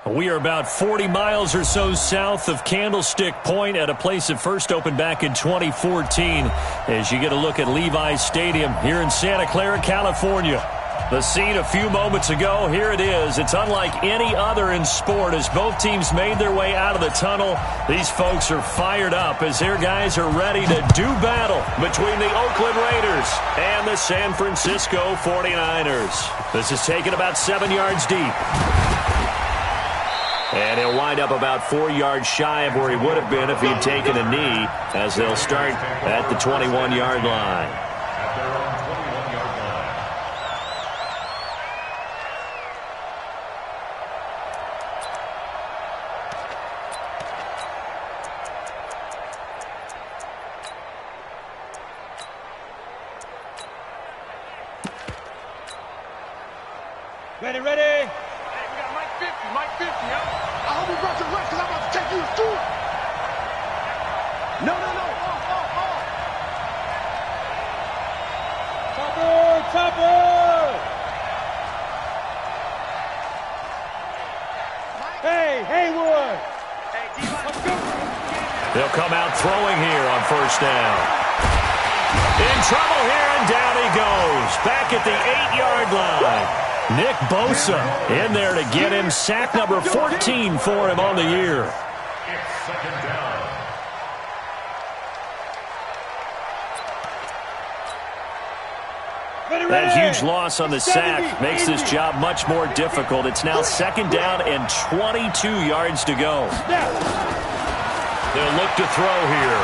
We are about 40 miles or so south of Candlestick Point at a place that first opened back in 2014 as you get a look at Levi's Stadium here in Santa Clara, California. The scene a few moments ago, here it is. It's unlike any other in sport as both teams made their way out of the tunnel. These folks are fired up as their guys are ready to do battle between the Oakland Raiders and the San Francisco 49ers. This is taken about 7 yards deep. And he'll wind up about 4 yards shy of where he would have been if he'd taken a knee as they'll start at the 21-yard line. Ready, ready. Hey, we got Mike 50, yo. I hope you brought your rest because I'm about to take you to school. No. Chopper. Hey, Haywood. Hey, let's go. They'll come out throwing here on first down. In trouble here, and down he goes. Back at the 8-yard line. Nick Bosa in there to get him. Sack number 14 for him on the year. It's second down. That huge loss on the sack makes this job much more difficult. It's now second down and 22 yards to go. They'll look to throw here.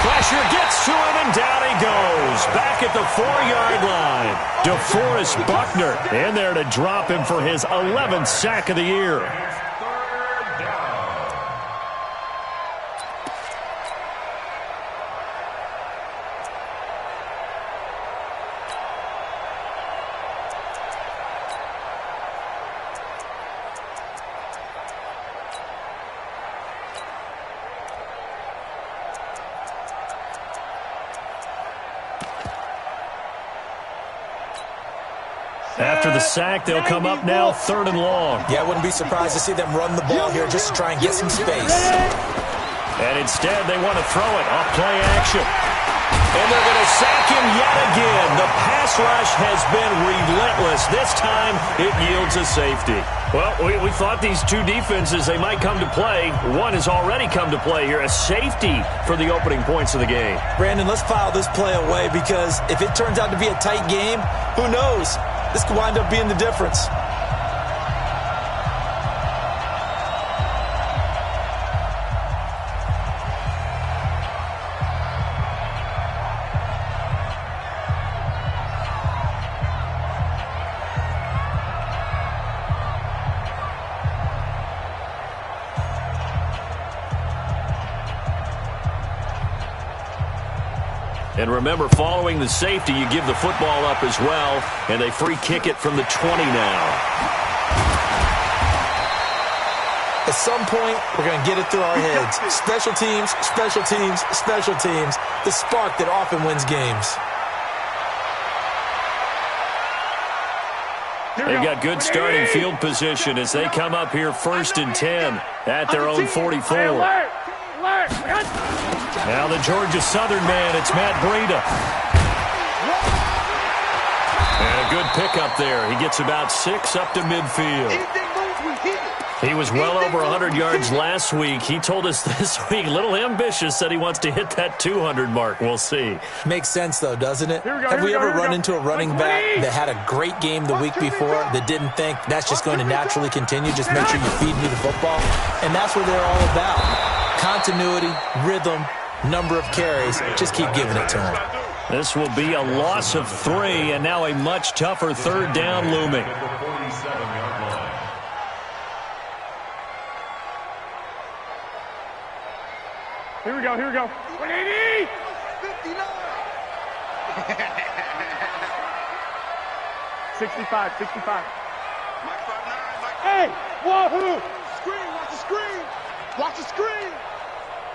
Pressure gets to him, and down he goes. Back at the 4-yard line. DeForest Buckner in there to drop him for his 11th sack of the year. Third down. After the sack, they'll come up now 3rd and long. Yeah, I wouldn't be surprised to see them run the ball here just to try and get some space. And instead, they want to throw it off play action. And they're going to sack him yet again. The pass rush has been relentless. This time, it yields a safety. Well, we thought these two defenses, they might come to play. One has already come to play here, a safety for the opening points of the game. Brandon, let's file this play away because if it turns out to be a tight game, who knows? This could wind up being the difference. And remember, following the safety, you give the football up as well, and they free kick it from the 20 now. At some point, we're going to get it through our heads. Special teams, special teams, special teams. The spark that often wins games. They've got good starting field position as they come up here 1st and 10 at their own 44. Now the Georgia Southern man, it's Matt Breida. And a good pickup there. He gets about 6 up to midfield. He was well over 100 yards last week. He told us this week, a little ambitious, that he wants to hit that 200 mark. We'll see. Makes sense, though, doesn't it? Have we ever run into a running back that had a great game the week before that didn't think that's just going to naturally continue? Just make sure you feed me the football. And that's what they're all about. Continuity, rhythm, number of carries. Just keep giving it to them. This will be a loss of 3, and now a much tougher 3rd down looming. Here we go. 180! 59! 65. Hey! Wahoo! Screen, watch the screen! Watch the screen!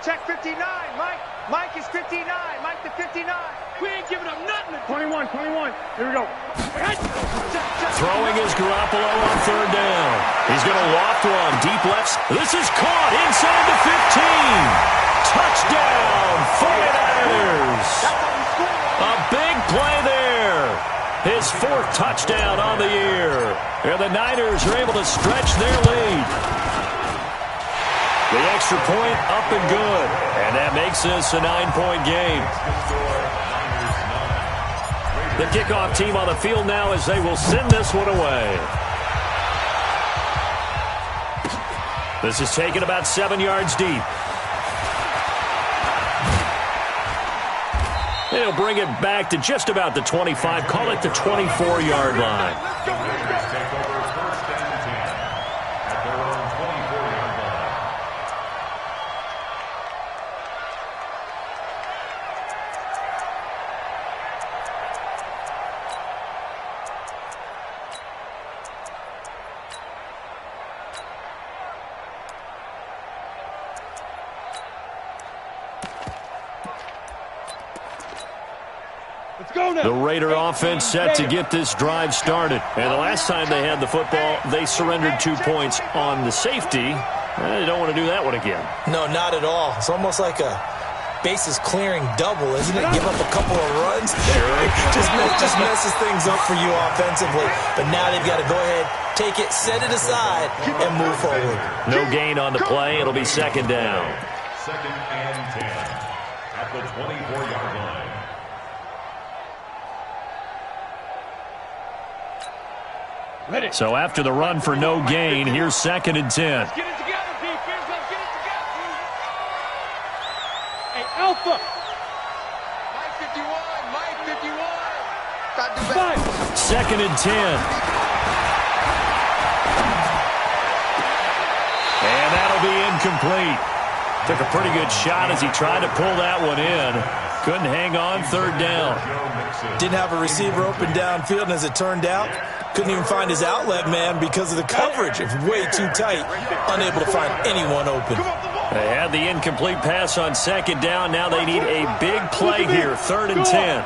Check 59, Mike. Mike is 59. Mike to 59. We ain't giving up nothing. 21. 21. Here we go. Throwing is Garoppolo on third down. He's going to loft one. Deep left. This is caught inside the 15. Touchdown, 49ers. A big play there. His fourth touchdown on the year. And the Niners are able to stretch their lead. The extra point up and good. And that makes this a 9-point game. The kickoff team on the field now as they will send this one away. This is taken about 7 yards deep. They'll bring it back to just about the 25. Call it the 24-yard line. The Raider offense set to get this drive started. And the last time they had the football, they surrendered 2 points on the safety. They don't want to do that one again. No, not at all. It's almost like a bases clearing double, isn't it? Give up a couple of runs. just messes things up for you offensively. But now they've got to go ahead, take it, set it aside, and move forward. No gain on the play. It'll be second down. Second and 10 at the 24-yard line. So after the run for no gain, here's second and 10. Let's get it together, defense. Let's get it together. Hey, Alpha. Mike 51. Mike 51. Second and 10. And that'll be incomplete. Took a pretty good shot as he tried to pull that one in. Couldn't hang on third down. Didn't have a receiver open downfield, and as it turned out, couldn't even find his outlet man because of the coverage. It's way too tight. Unable to find anyone open. They had the incomplete pass on second down. Now they need a big play here. Third and 10.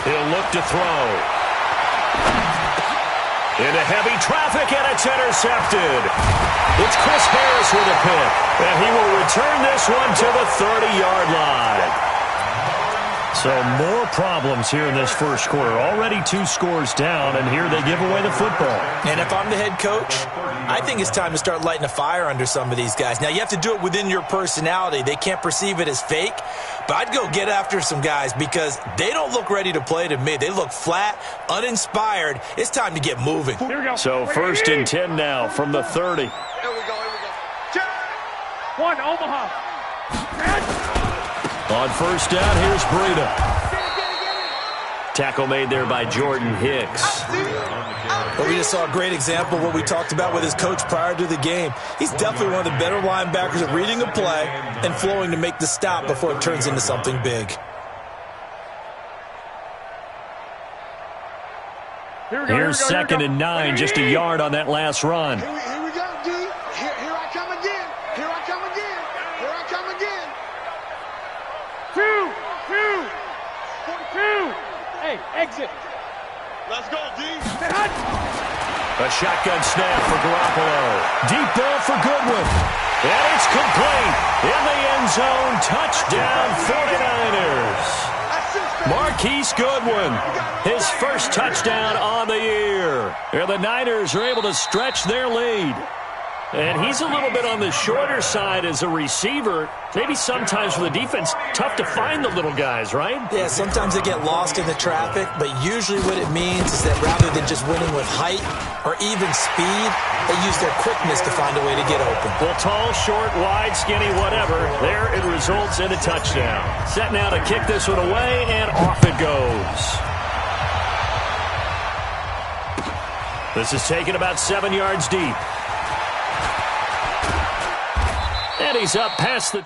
He'll look to throw. Into heavy traffic, and it's intercepted. It's Chris Harris with a pick. And he will return this one to the 30-yard line. So more problems here in this first quarter. Already 2 scores down, and here they give away the football. And if I'm the head coach, I think it's time to start lighting a fire under some of these guys. Now, you have to do it within your personality. They can't perceive it as fake. But I'd go get after some guys because they don't look ready to play to me. They look flat, uninspired. It's time to get moving. So first and 10 now from the 30. Here we go. One, Omaha. On first down, here's Breida. Tackle made there by Jordan Hicks. Well, we just saw a great example of what we talked about with his coach prior to the game. He's definitely one of the better linebackers at reading a play and flowing to make the stop before it turns into something big. Here's second and 9, just a yard on that last run. Here we go, D. Here I come again. Here I come again. 42. Hey, exit. Let's go, D. A shotgun snap for Garoppolo. Deep ball for Goodwin. And it's complete. In the end zone. Touchdown 49ers. Marquise Goodwin. His first touchdown on the year. And the Niners are able to stretch their lead. And he's a little bit on the shorter side as a receiver. Maybe sometimes for the defense, tough to find the little guys, right? Yeah, sometimes they get lost in the traffic, but usually what it means is that rather than just winning with height or even speed, they use their quickness to find a way to get open. Well, tall, short, wide, skinny, whatever, there it results in a touchdown. Set now to kick this one away, and off it goes. This is taken about 7 yards deep. And he's up past the...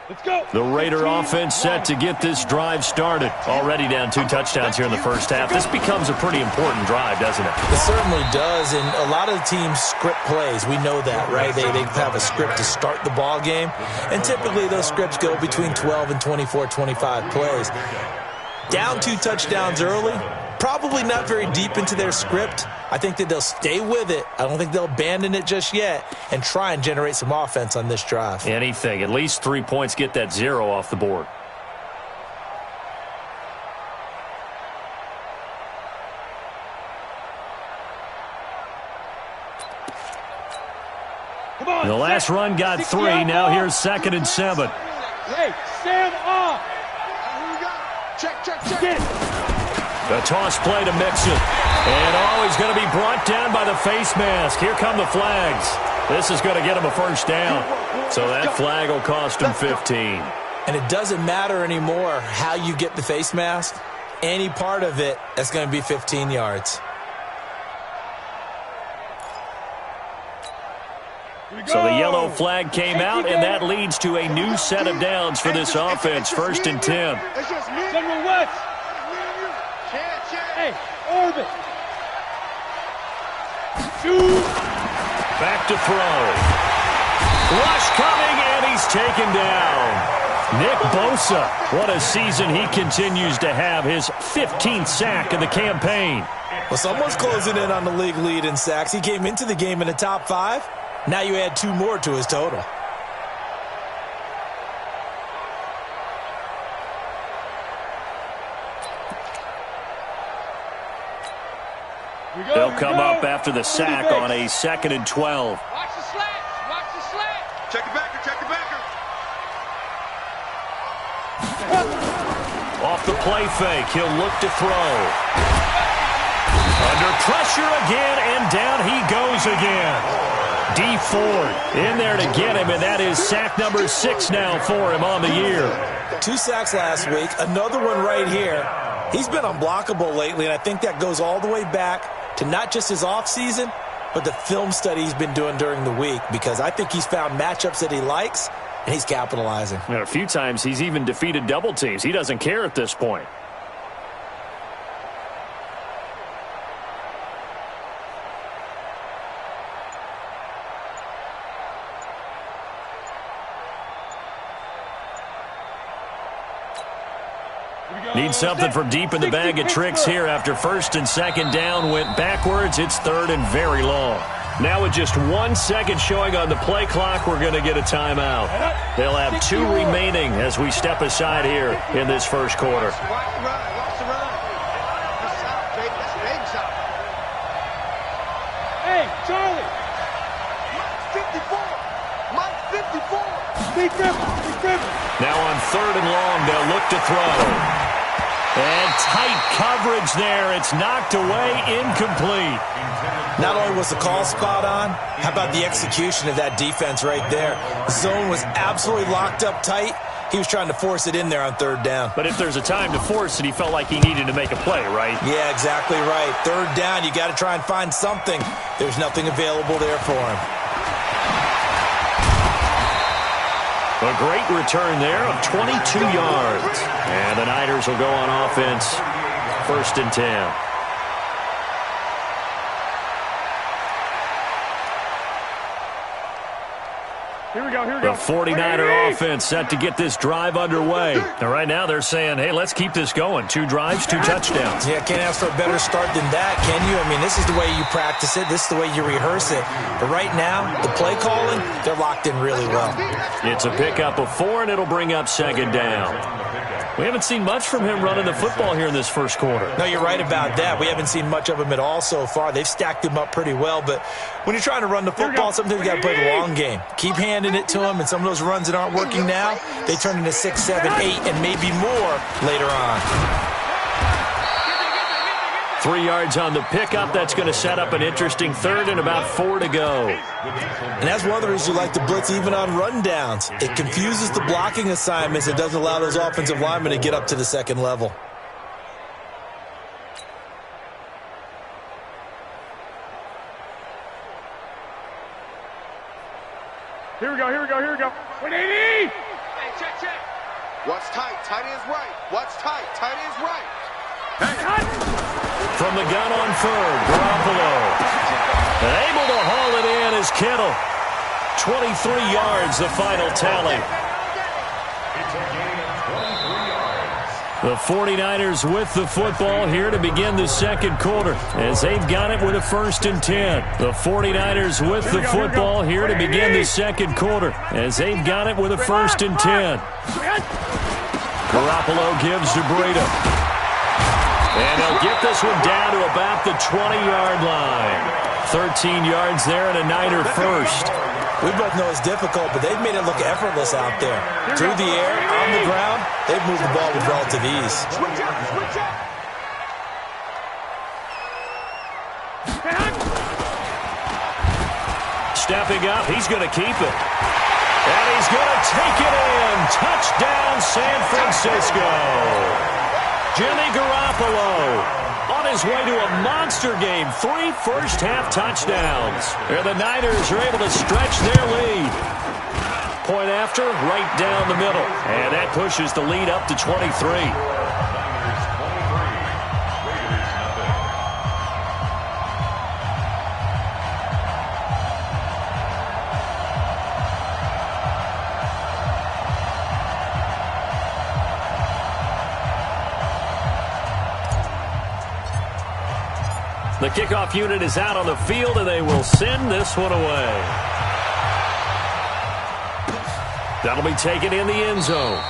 Let's go. The Raider offense set to get this drive started. Already down 2 touchdowns here in the first half. This becomes a pretty important drive, doesn't it? It certainly does, and a lot of the teams script plays. We know that, right? They have a script to start the ball game, and typically those scripts go between 12 and 24, 25 plays. Down 2 touchdowns early, probably not very deep into their script. I think that they'll stay with it. I don't think they'll abandon it just yet and try and generate some offense on this drive. Anything. At least 3 points, get that 0 off the board. Come on. The last run got 3. Now here's 2nd and 7. Hey, stand off. Check. The toss play to Mixon. And he's going to be brought down by the face mask. Here come the flags. This is going to get him a first down. So that flag will cost him 15. And it doesn't matter anymore how you get the face mask. Any part of it, that's going to be 15 yards. So the yellow flag came out, and that leads to a new set of downs for this offense. 1st and 10. General West. Hey, orbit. Back to throw. Rush coming, and he's taken down. Nick Bosa, what a season he continues to have. His 15th sack of the campaign. Well, someone's closing in on the league lead in sacks. He came into the game in the top 5. Now you add 2 more to his total. They'll come up after the sack on a 2nd and 12. Watch the slats. Check the backer. Off the play fake, he'll look to throw. Under pressure again, and down he goes again. D. Ford in there to get him, and that is sack number 6 now for him on the year. 2 sacks last week, another one right here. He's been unblockable lately, and I think that goes all the way back to not just his offseason, but the film study he's been doing during the week, because I think he's found matchups that he likes, and he's capitalizing. And a few times he's even defeated double teams. He doesn't care at this point. Need something from deep in the bag of tricks here after 1st and 2nd down. Went backwards. It's 3rd and very long. Now with just 1 second showing on the play clock, we're going to get a timeout. They'll have 2 remaining as we step aside here in this first quarter. Watch the run. That's out, baby. That's baby shot. Hey, Charlie. Mike 54. Big dribble. Now on 3rd and long, they'll look to throw. And tight coverage there. It's knocked away, incomplete. Not only was the call spot on, how about the execution of that defense right there? The zone was absolutely locked up tight. He was trying to force it in there on 3rd down. But if there's a time to force it, he felt like he needed to make a play, right? Yeah, exactly right. 3rd down, you got to try and find something. There's nothing available there for him. A great return there of 22 yards. And the Niners will go on offense. 1st and 10. Here we go. The 49er offense set to get this drive underway. And right now they're saying, hey, let's keep this going. 2 drives, 2 touchdowns. Yeah, can't ask for a better start than that, can you? I mean, this is the way you practice it. This is the way you rehearse it. But right now, the play calling, they're locked in really well. It's a pickup of 4, and it'll bring up 2nd down. We haven't seen much from him running the football here in this first quarter. No, you're right about that. We haven't seen much of him at all so far. They've stacked him up pretty well, but when you're trying to run the football, sometimes you got to play the long game. Keep handing it to him, and some of those runs that aren't working now, they turn into 6, 7, 8, and maybe more later on. 3 yards on the pickup. That's going to set up an interesting 3rd and about 4 to go. And that's one of the reasons you like to blitz even on rundowns. It confuses the blocking assignments. It doesn't allow those offensive linemen to get up to the 2nd level. Here we go. 180. What's tight? Tight is right. What's tight? Tight is right. From the gun on third, Garoppolo. And able to haul it in is Kittle. 23 yards, the final tally. It's a gain of 23 yards. The 49ers with the football here to begin the second quarter as they've got it with a 1st and 10. The 49ers with the football here to begin the second quarter as they've got it with a 1st and 10. Garoppolo gives to Breida. And they'll get this one down to about the 20-yard line. 13 yards there and a Niner first. We both know it's difficult, but they've made it look effortless out there. Through the air, on the ground, they've moved the ball with relative ease. Stepping up, he's going to keep it. And he's going to take it in. Touchdown, San Francisco. Jimmy Garoppolo on his way to a monster game. 3 first-half touchdowns. And the Niners are able to stretch their lead. Point after, right down the middle. And that pushes the lead up to 23. Niners 23, Raiders nothing. The kickoff unit is out on the field, and they will send this one away. That'll be taken in the end zone.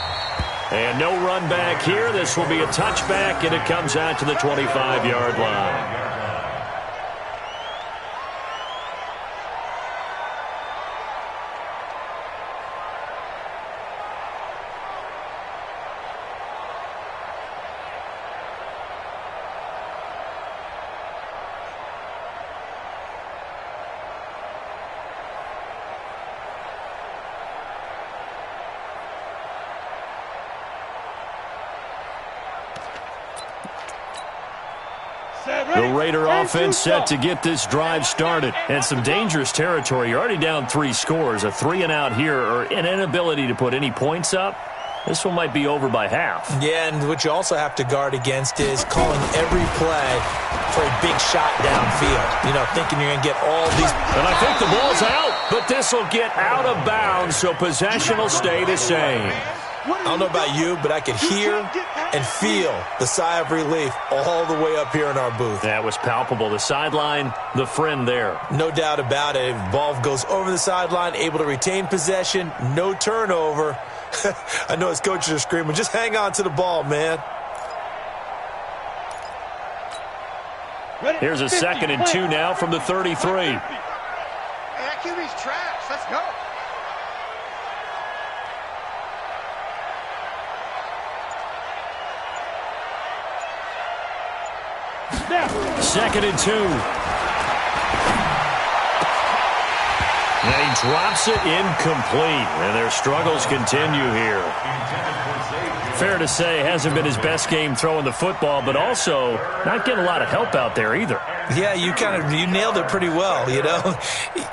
And no run back here. This will be a touchback, and it comes out to the 25-yard line. The Raider offense set to get this drive started. And some dangerous territory. You're already down 3 scores. A 3-and-out here or an inability to put any points up. This one might be over by half. Yeah, and what you also have to guard against is calling every play for a big shot downfield. You know, thinking you're going to get all these. And I think the ball's out, but this will get out of bounds, so possession will stay the same. I don't know about you, but I could hear and feel the sigh of relief all the way up here in our booth. That was palpable. The sideline, the friend there. No doubt about it. Ball goes over the sideline, able to retain possession, no turnover. I know his coaches are screaming, just hang on to the ball, man. Here's a 2nd and 2 now from the 33. Hey, that QB's trash. Let's go. Second and 2. And he drops it incomplete. And their struggles continue here. Fair to say, hasn't been his best game throwing the football, but also not getting a lot of help out there either. Yeah, you nailed it pretty well, you know.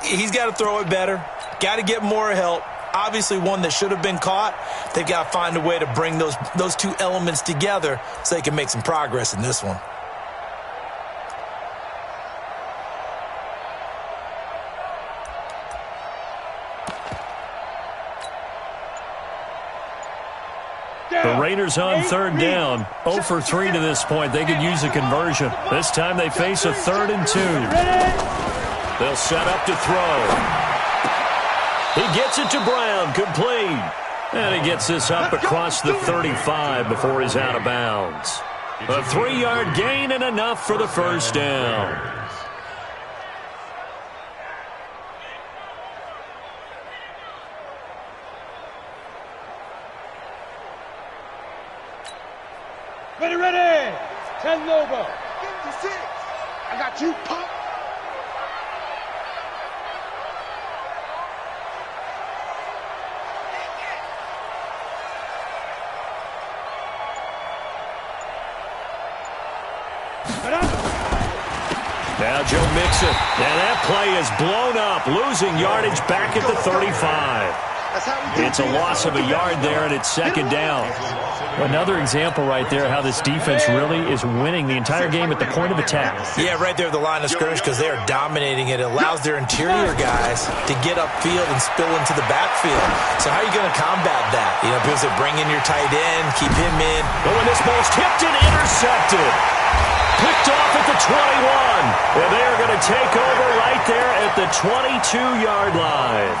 He's got to throw it better. Got to get more help. Obviously one that should have been caught. They've got to find a way to bring those two elements together so they can make some progress in this one. The Raiders on 3rd down. 0 for 3 to this point. They could use a conversion. This time they face a 3rd and 2. They'll set up to throw. He gets it to Brown, complete. And he gets this up across the 35 before he's out of bounds. A 3-yard gain and enough for the first down. Ready. 10 Lobo. 56. I got you, punk. Now Joe Mixon. And that play is blown up, losing yardage back at the 35. It's a loss of a yard there, and it's second down. Another example right there how this defense really is winning the entire game at the point of attack. Yeah, right there at the line of scrimmage because they are dominating it. It allows their interior guys to get upfield and spill into the backfield. So how are you going to combat that? You know, people say bring in your tight end, keep him in. But when this ball's tipped and intercepted. Picked off at the 21. And they are going to take over right there at the 22-yard line.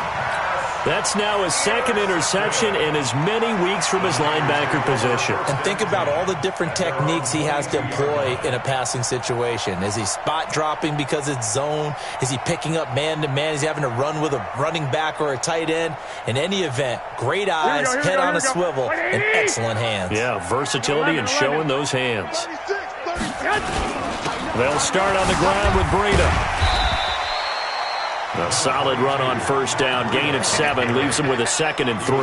That's now his second interception in as many weeks from his linebacker position. And think about all the different techniques he has to employ in a passing situation. Is he spot dropping because it's zone? Is he picking up man-to-man? Is he having to run with a running back or a tight end? In any event, great eyes, head on a swivel, and excellent hands. Yeah, versatility and showing those hands. They'll start on the ground with Breida. A solid run on first down. Gain of 7 leaves them with a 2nd and 3.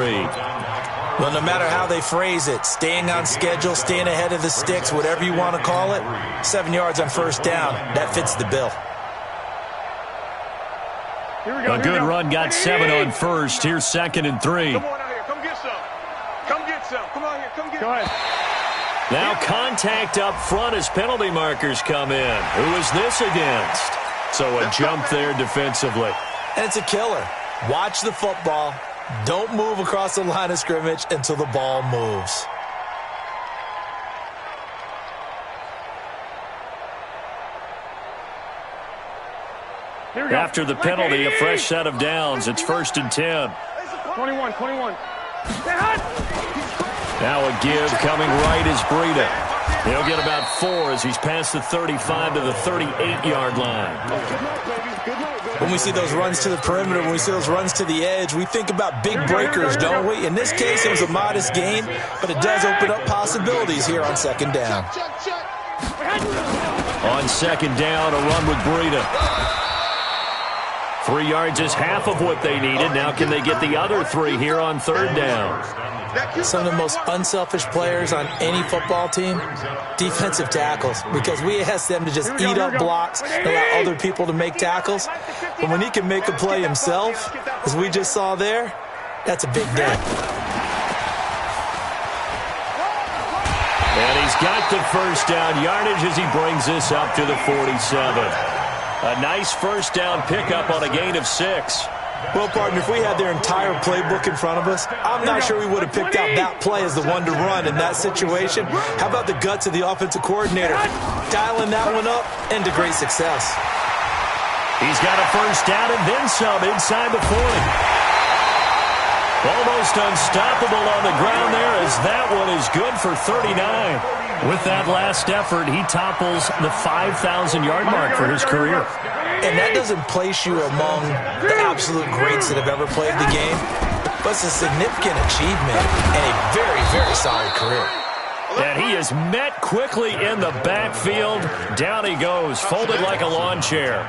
Well, no matter how they phrase it, staying on schedule, staying ahead of the sticks, whatever you want to call it, 7 yards on first down, that fits the bill. A good run got 7 on first. Here's 2nd and 3. Come on out here. Come get some. Come get some. Come on here. Come get some. Go ahead. Now contact up front as penalty markers come in. Who is this against? So a jump there defensively. And it's a killer. Watch the football. Don't move across the line of scrimmage until the ball moves. After the penalty, a fresh set of downs. It's 1st and 10. 21. Now a give coming right is Breida. He'll get about 4 as he's past the 35 to the 38-yard line. When we see those runs to the perimeter, when we see those runs to the edge, we think about big breakers, don't we? In this case, it was a modest gain, but it does open up possibilities here on 2nd down. On 2nd down, a run with Breida. 3 yards is half of what they needed. Now can they get the other 3 here on 3rd down? Some of the most unselfish players on any football team, defensive tackles, because we ask them to just eat up blocks and allow other people to make tackles. But when he can make a play himself, as we just saw there, that's a big day. And he's got the first down yardage as he brings this up to the 47. A nice first down pickup on a gain of 6. Well, partner, if we had their entire playbook in front of us, I'm not sure we would have picked out that play as the one to run in that situation. How about the guts of the offensive coordinator? Dialing that one up into great success. He's got a first down and then some inside the 40. Almost unstoppable on the ground there as that one is good for 39. With that last effort, he topples the 5,000-yard mark for his career. And that doesn't place you among the absolute greats that have ever played the game, but it's a significant achievement and a very, very solid career. And he is met quickly in the backfield. Down he goes, folded like a lawn chair.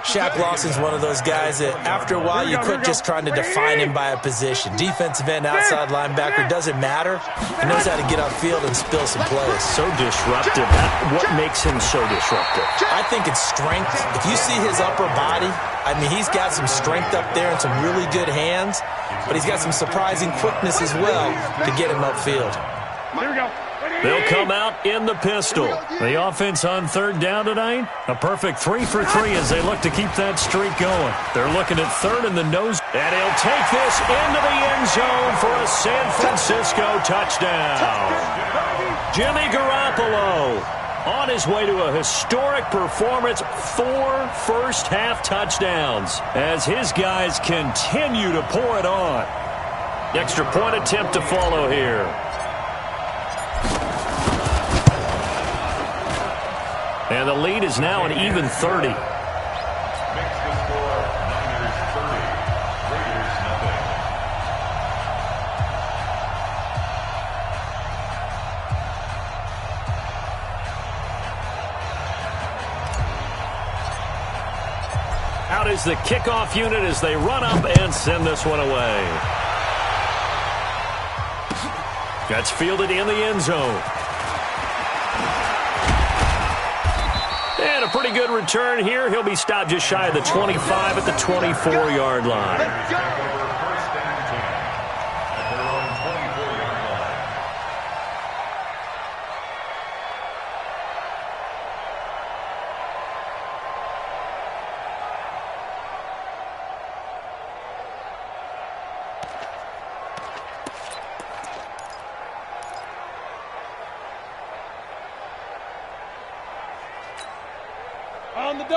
Shaq Lawson's one of those guys that after a while you quit just trying to define him by a position. Defensive end, outside linebacker, doesn't matter. He knows how to get upfield and spill some plays. So disruptive. What makes him so disruptive? I think it's strength. If you see his upper body, I mean, he's got some strength up there and some really good hands, but he's got some surprising quickness as well to get him upfield. Here we go. They'll come out in the pistol. The offense on 3rd down tonight, a perfect 3 for 3 as they look to keep that streak going. They're looking at 3rd in the nose, and he'll take this into the end zone for a San Francisco touchdown. Jimmy Garoppolo on his way to a historic performance, 4 first-half touchdowns as his guys continue to pour it on. Extra point attempt to follow here. And the lead is now an even 30. Makes the score Niners 30, Raiders nothing. Out is the kickoff unit as they run up and send this one away. That's fielded in the end zone. And a pretty good return here. He'll be stopped just shy of the 25 at the 24-yard line.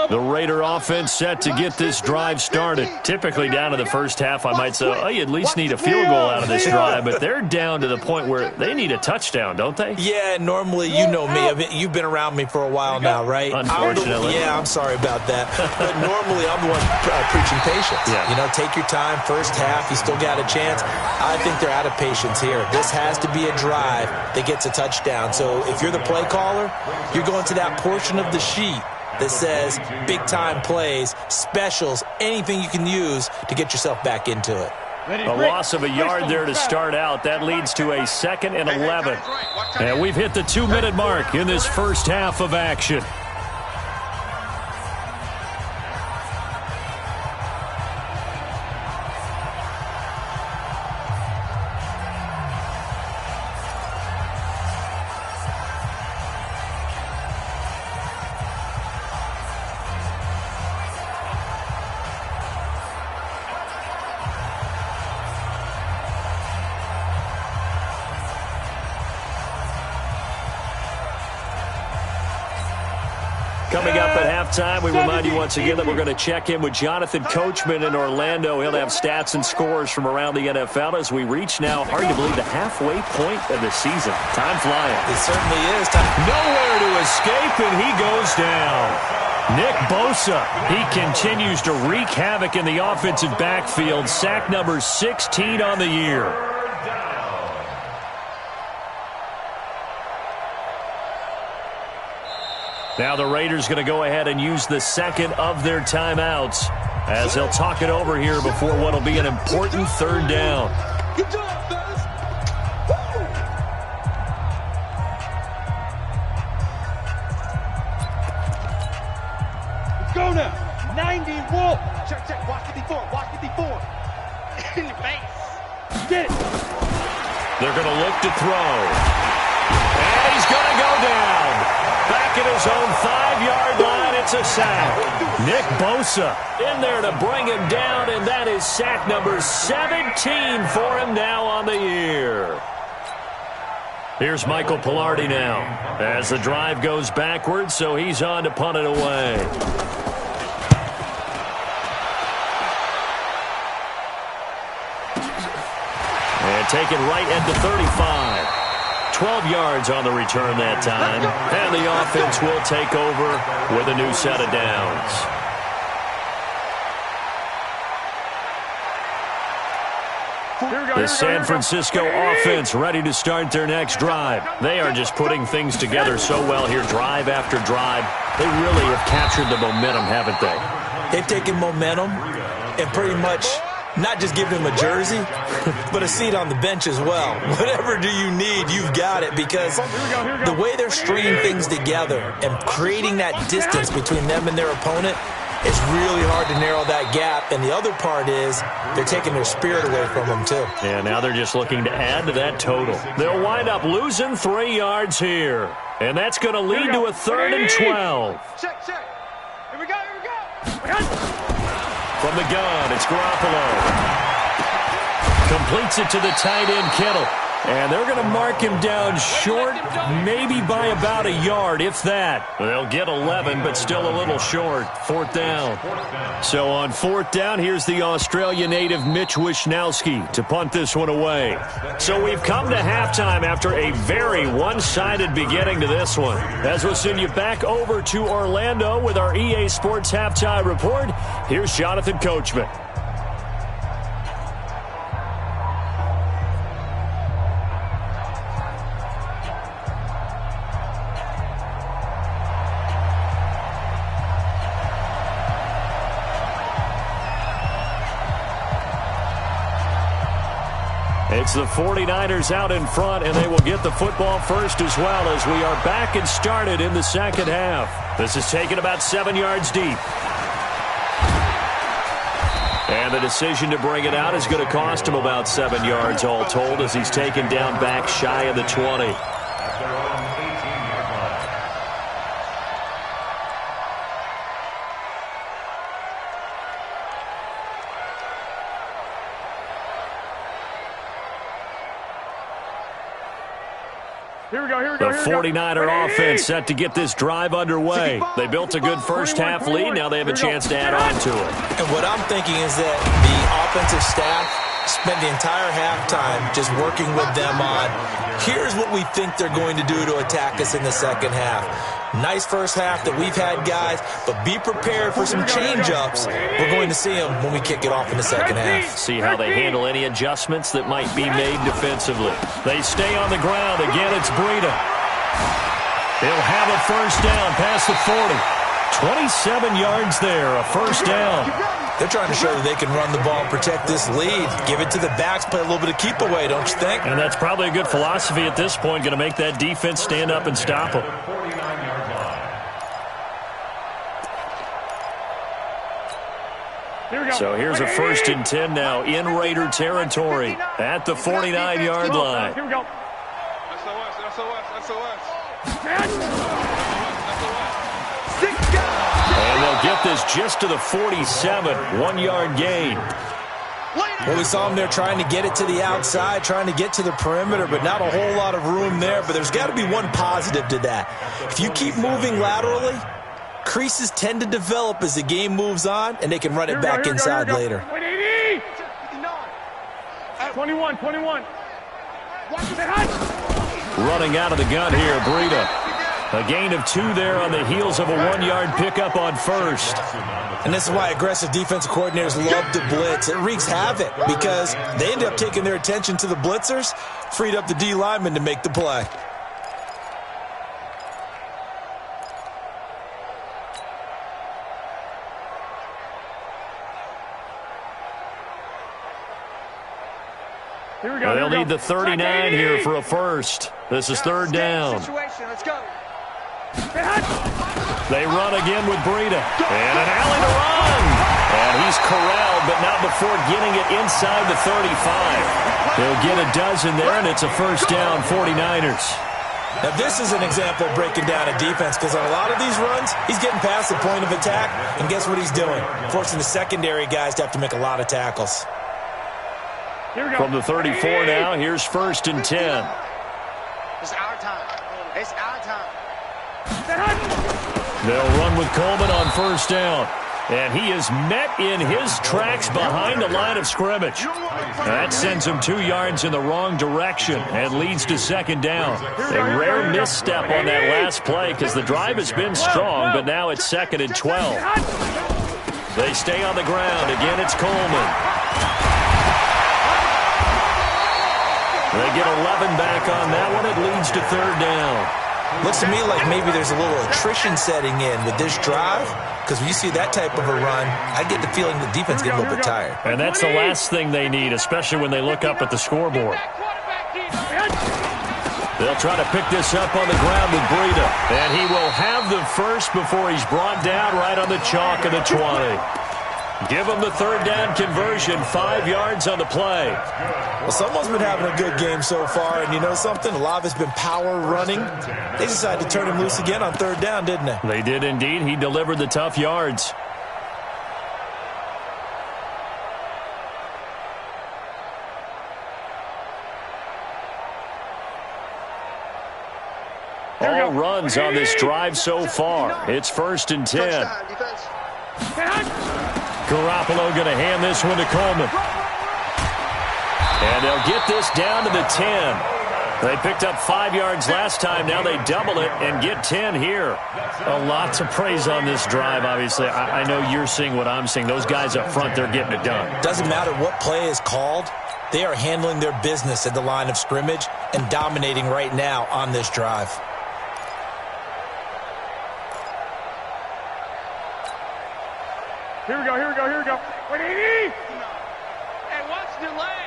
The Raider offense set to get this drive started. Typically down to the first half, I might say, oh, you at least need a field goal out of this drive, but they're down to the point where they need a touchdown, don't they? Yeah, normally, you know me. You've been around me for a while now, right? Unfortunately. I'm sorry about that. But normally, I'm the one preaching patience. Yeah. You know, take your time. First half, you still got a chance. I think they're out of patience here. This has to be a drive that gets a touchdown. So if you're the play caller, you're going to that portion of the sheet that says big-time plays, specials, anything you can use to get yourself back into it. A loss of a yard there to start out. That leads to a 2nd and 11. And we've hit the 2-minute mark in this first half of action. Coming up at halftime, we remind you once again that we're going to check in with Jonathan Coachman in Orlando. He'll have stats and scores from around the NFL as we reach now, hard to believe, the halfway point of the season. Time flying. It certainly is. Nowhere to escape, and he goes down. Nick Bosa, he continues to wreak havoc in the offensive backfield. Sack number 16 on the year. Now the Raiders going to go ahead and use the second of their timeouts as they'll talk it over here before what will be an important third down. Good job, fellas. Let's go now. 90 Wolf. Check. Watch it before. In the face. Get it. They're going to look to throw. And he's going to go down. Back at his own 5-yard line, it's a sack. Nick Bosa in there to bring him down, and that is sack number 17 for him now on the year. Here's Michael Pilardi now as the drive goes backwards, so he's on to punt it away. And taken right at the 35. 12 yards on the return that time. And the offense will take over with a new set of downs. The San Francisco offense ready to start their next drive. They are just putting things together so well here, drive after drive. They really have captured the momentum, haven't they? They've taken momentum and pretty much not just give him a jersey, but a seat on the bench as well. Whatever do you need, you've got it, because the way they're stringing things together and creating that distance between them and their opponent, it's really hard to narrow that gap. And the other part is they're taking their spirit away from them, too. Yeah, now they're just looking to add to that total. They'll wind up losing 3 yards here. And that's going to lead to a 3rd and 12. Check. Here we go. From the gun, it's Garoppolo. Completes it to the tight end, Kittle. And they're going to mark him down short, maybe by about a yard, if that. They'll get 11, but still a little short. 4th down. So on 4th down, here's the Australia native Mitch Wishnowsky to punt this one away. So we've come to halftime after a very one-sided beginning to this one. As we'll send you back over to Orlando with our EA Sports Halftime Report, here's Jonathan Coachman. It's the 49ers out in front, and they will get the football first as well as we are back and started in the second half. This is taken about 7 yards deep. And the decision to bring it out is going to cost him about 7 yards all told as he's taken down back shy of the 20. The 49er offense set to get this drive underway. They built a good first-half lead. Now they have a chance to add on to it. And what I'm thinking is that the offensive staff spent the entire halftime just working with them on, here's what we think they're going to do to attack us in the second half. Nice first half that we've had, guys, but be prepared for some change-ups. We're going to see them when we kick it off in the second half. See how they handle any adjustments that might be made defensively. They stay on the ground. Again, it's Breida. He'll have a first down past the 40. 27 yards there, a first down. They're trying to show that they can run the ball and protect this lead. Give it to the backs, play a little bit of keep away, don't you think? And that's probably a good philosophy at this point, going to make that defense stand up and stop them. So here's a 1st and 10 now in Raider territory at the 49-yard line. Here we go. SOS. And they'll get this just to the 47, 1-yard gain. Well, we saw them there trying to get it to the outside, trying to get to the perimeter, but not a whole lot of room there. But there's got to be one positive to that. If you keep moving laterally, creases tend to develop as the game moves on, and they can run it back inside later. 21. Running out of the gun here, Breida. A gain of 2 there on the heels of a 1-yard pickup on first. And this is why aggressive defensive coordinators love to blitz. It wreaks havoc because they end up taking their attention to the blitzers, freed up the D lineman to make the play. They'll need the 39 here for a first. This is 3rd down. Let's go. They run again with Breida. And an alley to run. And he's corralled, but not before getting it inside the 35. He'll get a dozen there, and it's a first down, 49ers. Now, this is an example of breaking down a defense because on a lot of these runs, he's getting past the point of attack, and guess what he's doing? Forcing the secondary guys to have to make a lot of tackles. From the 34 now, here's 1st and 10. It's our time. It's our time. They'll run with Coleman on first down. And he is met in his tracks behind the line of scrimmage. That sends him 2 yards in the wrong direction and leads to 2nd down. A rare misstep on that last play because the drive has been strong, but now it's 2nd and 12. They stay on the ground. Again, it's Coleman. They get 11 back on that one. It leads to 3rd down. Looks to me like maybe there's a little attrition setting in with this drive because when you see that type of a run, I get the feeling the defense gets a little bit tired. And that's the last thing they need, especially when they look up at the scoreboard. They'll try to pick this up on the ground with Breida. And he will have the first before he's brought down right on the chalk of the 20. Give him the 3rd down conversion, 5 yards on the play. Well, someone's been having a good game so far, and you know something? A lot of it's been power running. They decided to turn him loose again on 3rd down, didn't they? They did indeed. He delivered the tough yards. All runs on this drive so far. It's 1st and 10. Garoppolo going to hand this one to Coleman. And they'll get this down to the 10. They picked up 5 yards last time. Now they double it and get 10 here. A lot to praise on this drive, obviously. I know you're seeing what I'm seeing. Those guys up front, they're getting it done. Doesn't matter what play is called. They are handling their business at the line of scrimmage and dominating right now on this drive. Here we go. Wait, hey, what's delay?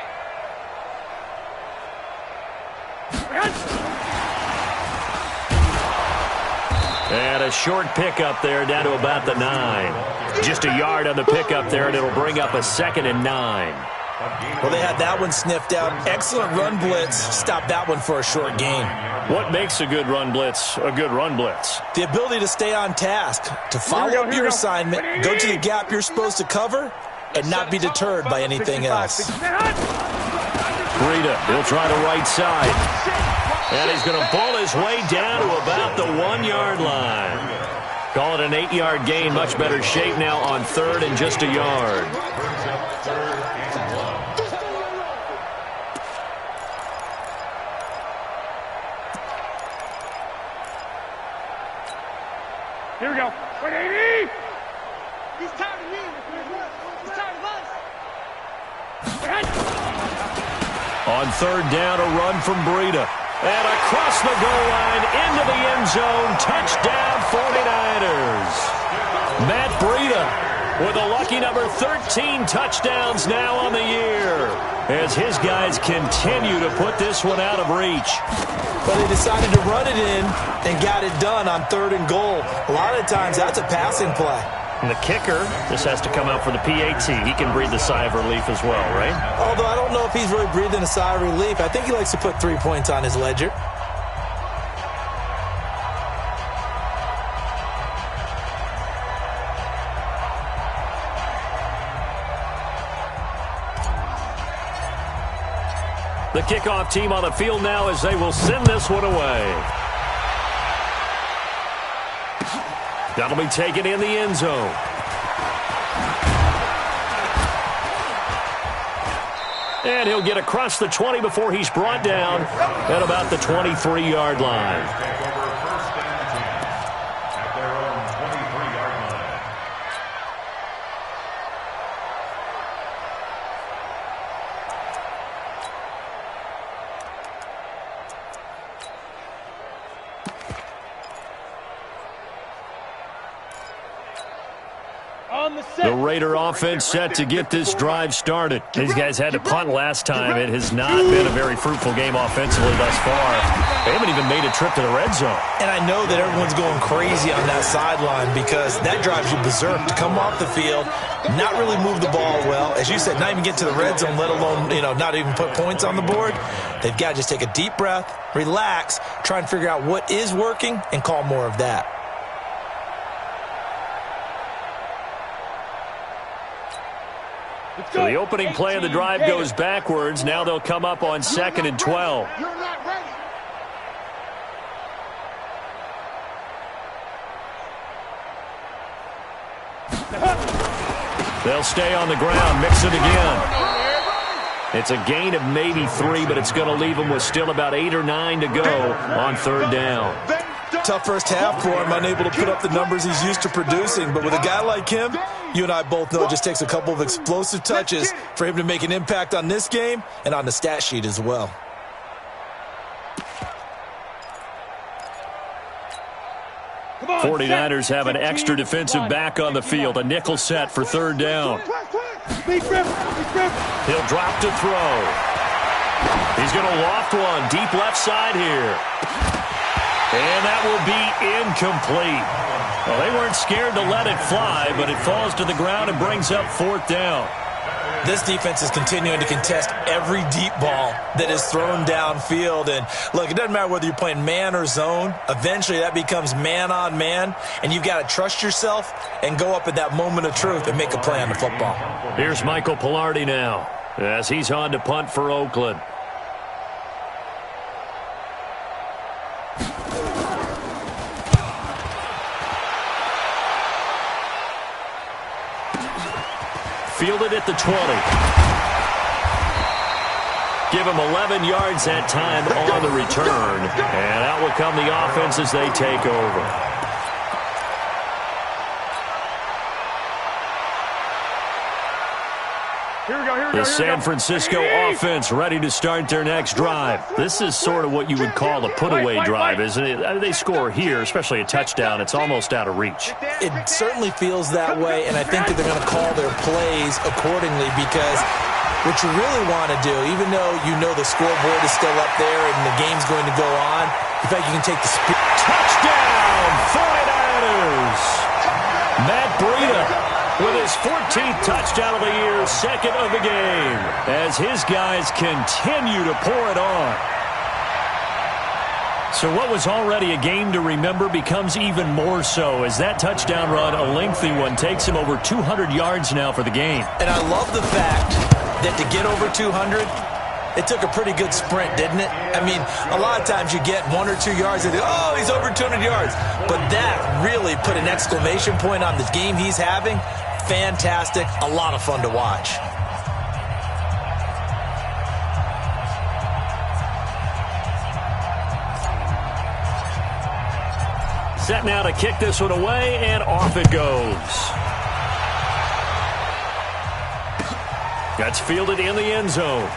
And a short pickup there down to about the 9. Just a yard on the pickup there, and it'll bring up a 2nd and 9. Well, they had that one sniffed out. Excellent run blitz. Stop that one for a short gain. What makes a good run blitz a good run blitz? The ability to stay on task, to follow up your assignment, go to the gap you're supposed to cover, and not be deterred by anything else. Breida, he'll try the right side. And he's going to pull his way down to about the 1-yard line. Call it an 8-yard gain. Much better shape now on 3rd and just a yard. Here we go. 180. He's tired of me. He's tired of us. On 3rd down, a run from Breida. And across the goal line, into the end zone. Touchdown, 49ers. Matt Breida with a lucky number 13 touchdowns now on the year, as his guys continue to put this one out of reach. But they decided to run it in and got it done on 3rd and goal. A lot of times, that's a passing play. And the kicker just has to come out for the PAT. He can breathe a sigh of relief as well, right? Although I don't know if he's really breathing a sigh of relief. I think he likes to put 3 points on his ledger. The kickoff team on the field now as they will send this one away. That'll be taken in the end zone. And he'll get across the 20 before he's brought down at about the 23-yard line. The Raider offense set to get this drive started. These guys had to punt last time. It has not been a very fruitful game offensively thus far. They haven't even made a trip to the red zone. And I know that everyone's going crazy on that sideline because that drives you berserk to come off the field, not really move the ball well. As you said, not even get to the red zone, let alone, not even put points on the board. They've got to just take a deep breath, relax, try and figure out what is working, and call more of that. So the opening play of the drive goes backwards. Now they'll come up on 2nd and 12. You're not ready. They'll stay on the ground, mix it again. It's a gain of maybe 3, but it's going to leave them with still about 8 or 9 to go on 3rd down. Tough first half for him, unable to put up the numbers he's used to producing. But with a guy like him, you and I both know it just takes a couple of explosive touches for him to make an impact on this game and on the stat sheet as well. On, 49ers have an extra defensive back on the field. A nickel set for 3rd down. He'll drop to throw. He's going to loft one deep left side here. And that will be incomplete. Well, they weren't scared to let it fly, but it falls to the ground and brings up 4th down. This defense is continuing to contest every deep ball that is thrown downfield. And, look, it doesn't matter whether you're playing man or zone. Eventually, that becomes man on man, and you've got to trust yourself and go up at that moment of truth and make a play on the football. Here's Michael Pilardi now as he's on to punt for Oakland. Fielded at the 20. Give him 11 yards that time on the return. And out will come the offense as they take over. The San Francisco offense ready to start their next drive. This is sort of what you would call a put-away drive, isn't it? They score here, especially a touchdown. It's almost out of reach. It certainly feels that way, and I think that they're going to call their plays accordingly because what you really want to do, even though you know the scoreboard is still up there and the game's going to go on, in fact, you can take the speed. Touchdown, 49ers! Matt Breida with his 14th touchdown of the year, 2nd of the game, as his guys continue to pour it on. So what was already a game to remember becomes even more so as that touchdown run, a lengthy one, takes him over 200 yards now for the game. And I love the fact that to get over 200, It took a pretty good sprint, didn't it? I mean, a lot of times you get 1 or 2 yards and oh, he's over 200 yards. But that really put an exclamation point on the game he's having. Fantastic. A lot of fun to watch. Set now to kick this one away, and off it goes. That's fielded in the end zone.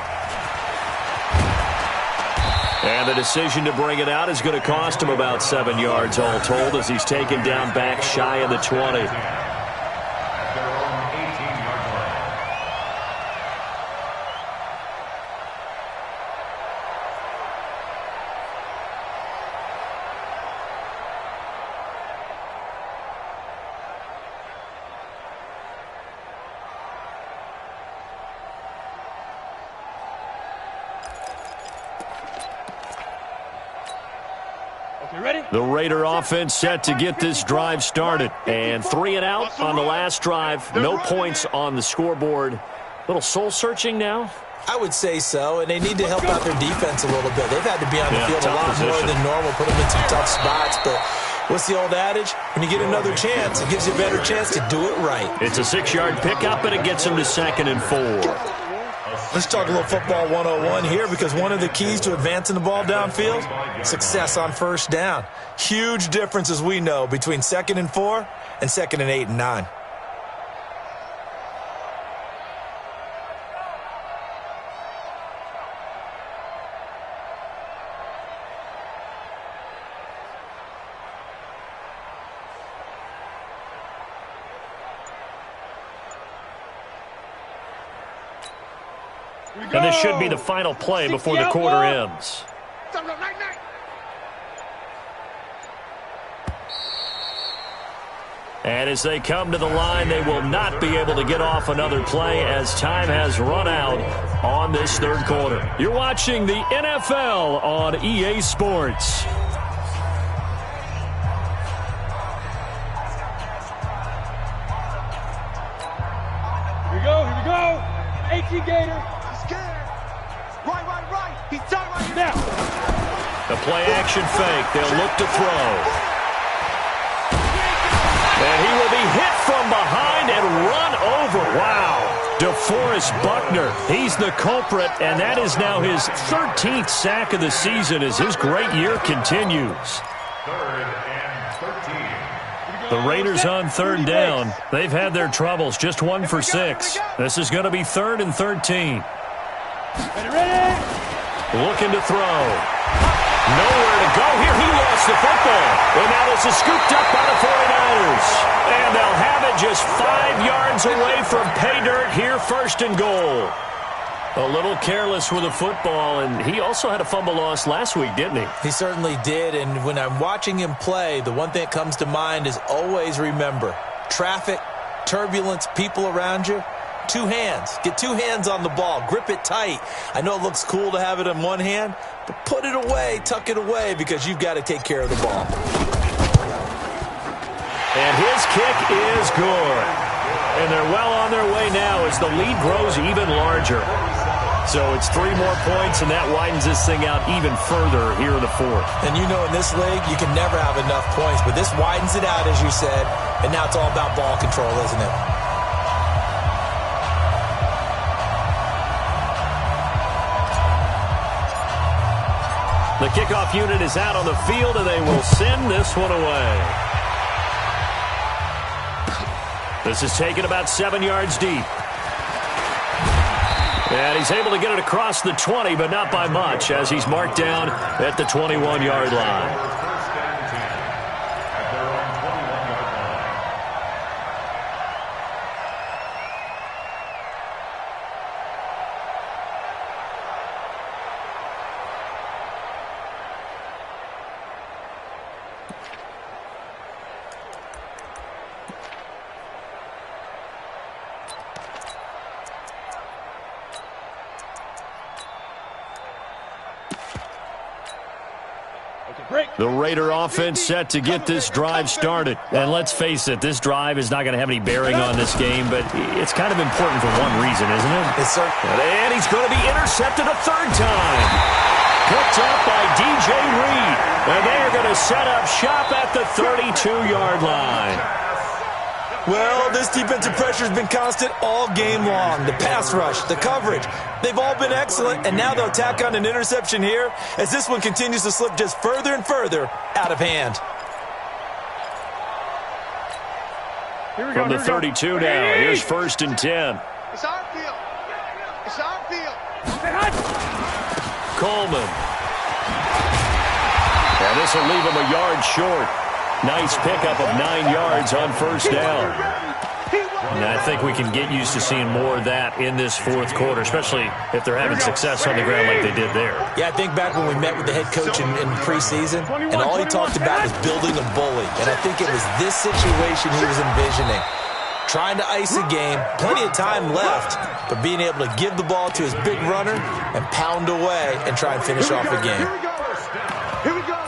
And the decision to bring it out is going to cost him about 7 yards all told as he's taken down back shy of the 20. The Raider offense set to get this drive started. And 3 and out on the last drive. No points on the scoreboard. Little soul-searching now? I would say so, and they need to help out their defense a little bit. They've had to be on the field a lot more than normal, put them in some tough spots. But what's the old adage? When you get another chance, it gives you a better chance to do it right. It's a 6-yard pickup, and it gets them to 2nd and 4. Let's talk a little football 101 here, because one of the keys to advancing the ball downfield, success on first down. Huge difference, as we know, between 2nd and 4 and 2nd and 8 and 9. And this should be the final play before the quarter ends. And as they come to the line, they will not be able to get off another play as time has run out on this third quarter. You're watching the NFL on EA Sports. Here we go. 18 Gator. Right. He's done right now. The play action fake. They'll look to throw. And he will be hit from behind and run over. Wow. DeForest Buckner. He's the culprit, and that is now his 13th sack of the season as his great year continues. 3rd and 13. The Raiders on 3rd down. They've had their troubles. Just 1 for 6. This is going to be 3rd and 13. Ready? Looking to throw. Nowhere to go here. He lost the football. And now this is scooped up by the 49ers. And they'll have it just 5 yards away from pay dirt here, 1st and goal. A little careless with the football, and he also had a fumble loss last week, didn't he? He certainly did, and when I'm watching him play, the one thing that comes to mind is always remember, traffic, turbulence, people around you, 2 hands. Get 2 hands on the ball. Grip it tight. I know it looks cool to have it in one hand, but put it away, tuck it away, because you've got to take care of the ball. And his kick is good. And they're well on their way now as the lead grows even larger. So it's 3 more points, and that widens this thing out even further here in the 4th. And you know in this league, you can never have enough points, but this widens it out, as you said, and now it's all about ball control, isn't it? The kickoff unit is out on the field, and they will send this one away. This is taken about 7 yards deep. And he's able to get it across the 20, but not by much, as he's marked down at the 21-yard line. The Raider offense set to get this drive started. And let's face it, this drive is not going to have any bearing on this game, but it's kind of important for one reason, isn't it? Yes, sir. And he's going to be intercepted a third time. Picked up by DJ Reed. And they're going to set up shop at the 32-yard line. Well, this defensive pressure has been constant all game long. The pass rush, the coverage, they've all been excellent, and now they'll tack on an interception here as this one continues to slip just further and further out of hand. From the 32 now, here's 1st and 10. It's our field. It's our field. Coleman. And this will leave him a yard short. Nice pickup of 9 yards on 1st down. And I think we can get used to seeing more of that in this 4th quarter, especially if they're having success on the ground like they did there. Yeah, I think back when we met with the head coach in preseason, and all he talked about was building a bully. And I think it was this situation he was envisioning. Trying to ice a game, plenty of time left, but being able to give the ball to his big runner and pound away and try and finish off the game. Here we go.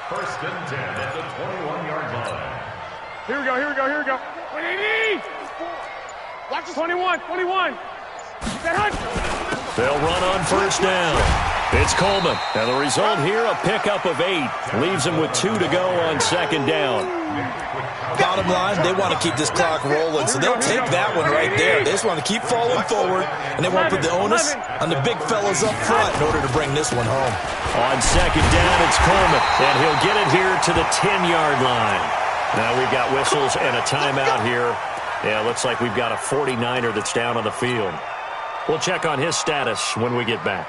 1st and 10 at the 21-yard line. Here we go. 180. Watch this. 21. They'll run on 1st down. It's Coleman. And the result here, a pickup of 8. Leaves him with 2 to go on 2nd down. Bottom line, they want to keep this clock rolling, so they'll take that one right there. They just want to keep falling forward, and they want to put the onus on the big fellas up front in order to bring this one home. On 2nd down, it's Coleman, and he'll get it here to the 10-yard line. Now we've got whistles and a timeout here. Yeah, looks like we've got a 49er that's down on the field. We'll check on his status when we get back.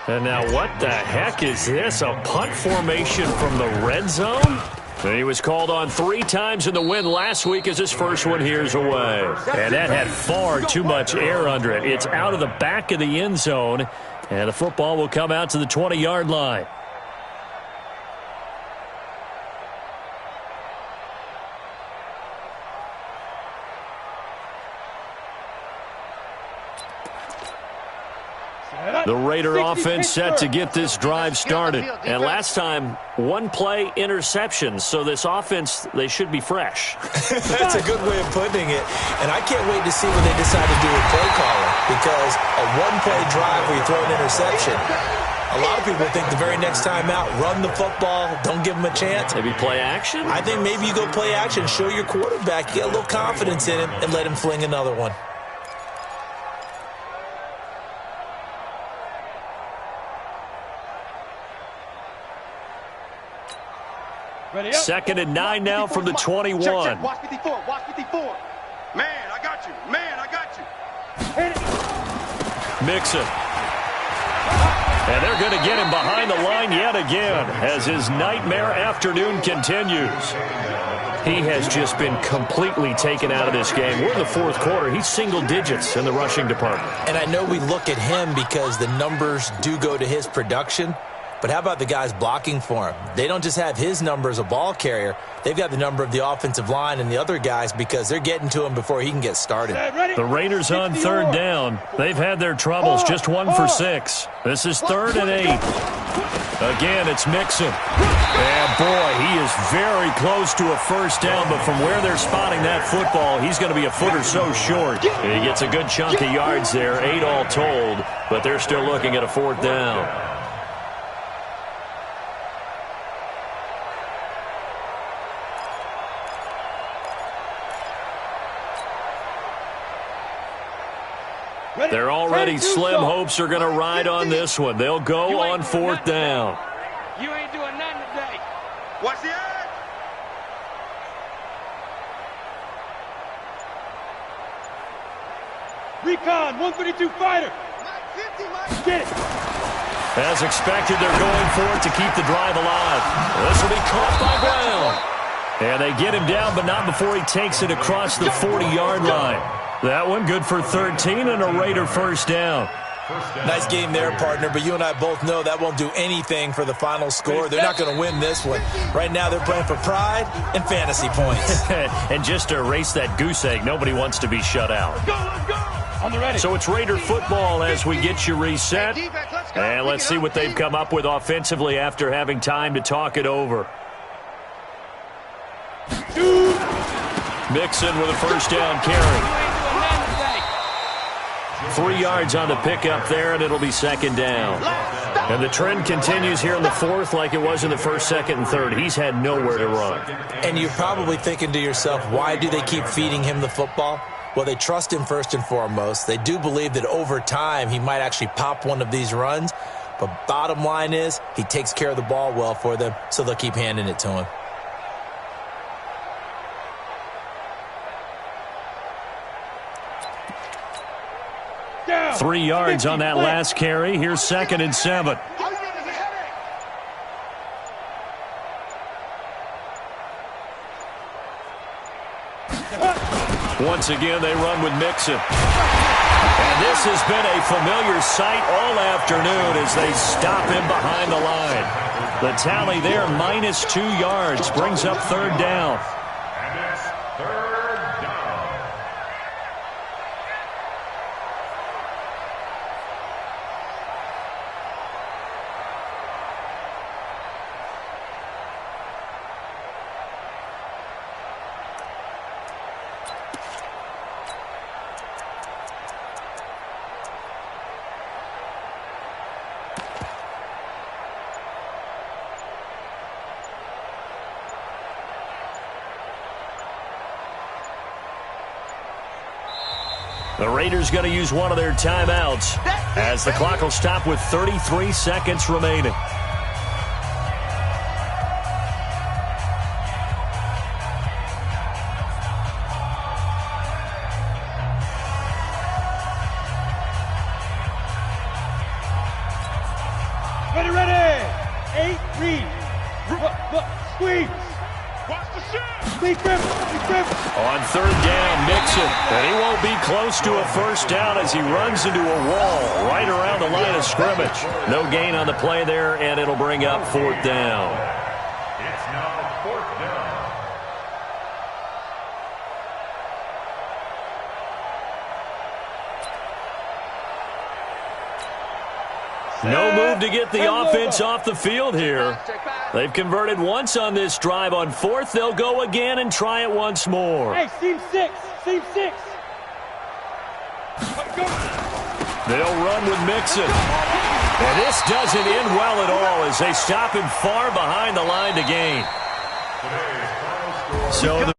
And now what the heck is this? A punt formation from the red zone? He was called on 3 times in the win last week as his first one here's away. And that had far too much air under it. It's out of the back of the end zone, and the football will come out to the 20-yard line. The Raider offense set to get this drive started. And last time, 1-play interception. So this offense, they should be fresh. That's a good way of putting it. And I can't wait to see what they decide to do with play calling. Because a 1-play drive where you throw an interception, a lot of people think the very next time out, run the football, don't give them a chance. Maybe play action? I think maybe you go play action, show your quarterback, get a little confidence in him, and let him fling another one. Ready up. 2nd and 9 now from the 21. Check. Watch 54. Man, I got you. Hit it. Mixon. And they're going to get him behind the line yet again as his nightmare afternoon continues. He has just been completely taken out of this game. We're in the 4th quarter. He's single digits in the rushing department. And I know we look at him because the numbers do go to his production. But how about the guys blocking for him? They don't just have his number as a ball carrier. They've got the number of the offensive line and the other guys because they're getting to him before he can get started. The Raiders on 3rd down. They've had their troubles, just 1 for 6. This is 3rd and 8. Again, it's Mixon. And boy, he is very close to a 1st down, but from where they're spotting that football, he's going to be a foot or so short. And he gets a good chunk of yards there, 8 all told, but they're still looking at a 4th down. They're already slim hopes are going to ride on this one. They'll go on 4th down. You ain't doing nothing today. Watch the edge. Recon, 132 fighter. Get it. As expected, they're going for it to keep the drive alive. This will be caught by Brown. And they get him down, but not before he takes it across the 40-yard line. That one good for 13 and a Raider 1st down. Nice game there, partner, but you and I both know that won't do anything for the final score. They're not going to win this one. Right now they're playing for pride and fantasy points. And just to erase that goose egg, nobody wants to be shut out. Let's go. On the ready. So it's Raider football as we get you reset. And let's see what they've come up with offensively after having time to talk it over. Mixon with a first down carry. 3 yards on the pickup there, and it'll be second down. And the trend continues here in the fourth like it was in the first, second, and third. He's had nowhere to run. And you're probably thinking to yourself, why do they keep feeding him the football? Well, they trust him first and foremost. They do believe that over time he might actually pop one of these runs. But bottom line is he takes care of the ball well for them, so they'll keep handing it to him. Down. 3 yards on that last carry. Here's 2nd and 7. Once again, they run with Mixon. And this has been a familiar sight all afternoon as they stop him behind the line. The tally there, -2 yards, brings up 3rd down. And it's 3rd down. The Raiders going to use one of their timeouts as the clock will stop with 33 seconds remaining. Ready. 8, read. Look, squeeze. Watch the shot. Squeeze grip. On 3rd down, Mixon. And he won't be close to a first down as he runs into a wall right around the line of scrimmage. No gain on the play there, and it'll bring up 4th down. It's now 4th down. No move to get the offense off the field here. They've converted once on this drive. On 4th, they'll go again and try it once more. Hey, seam 6. They'll run with Mixon. And this doesn't end well at all as they stop him far behind the line to gain. So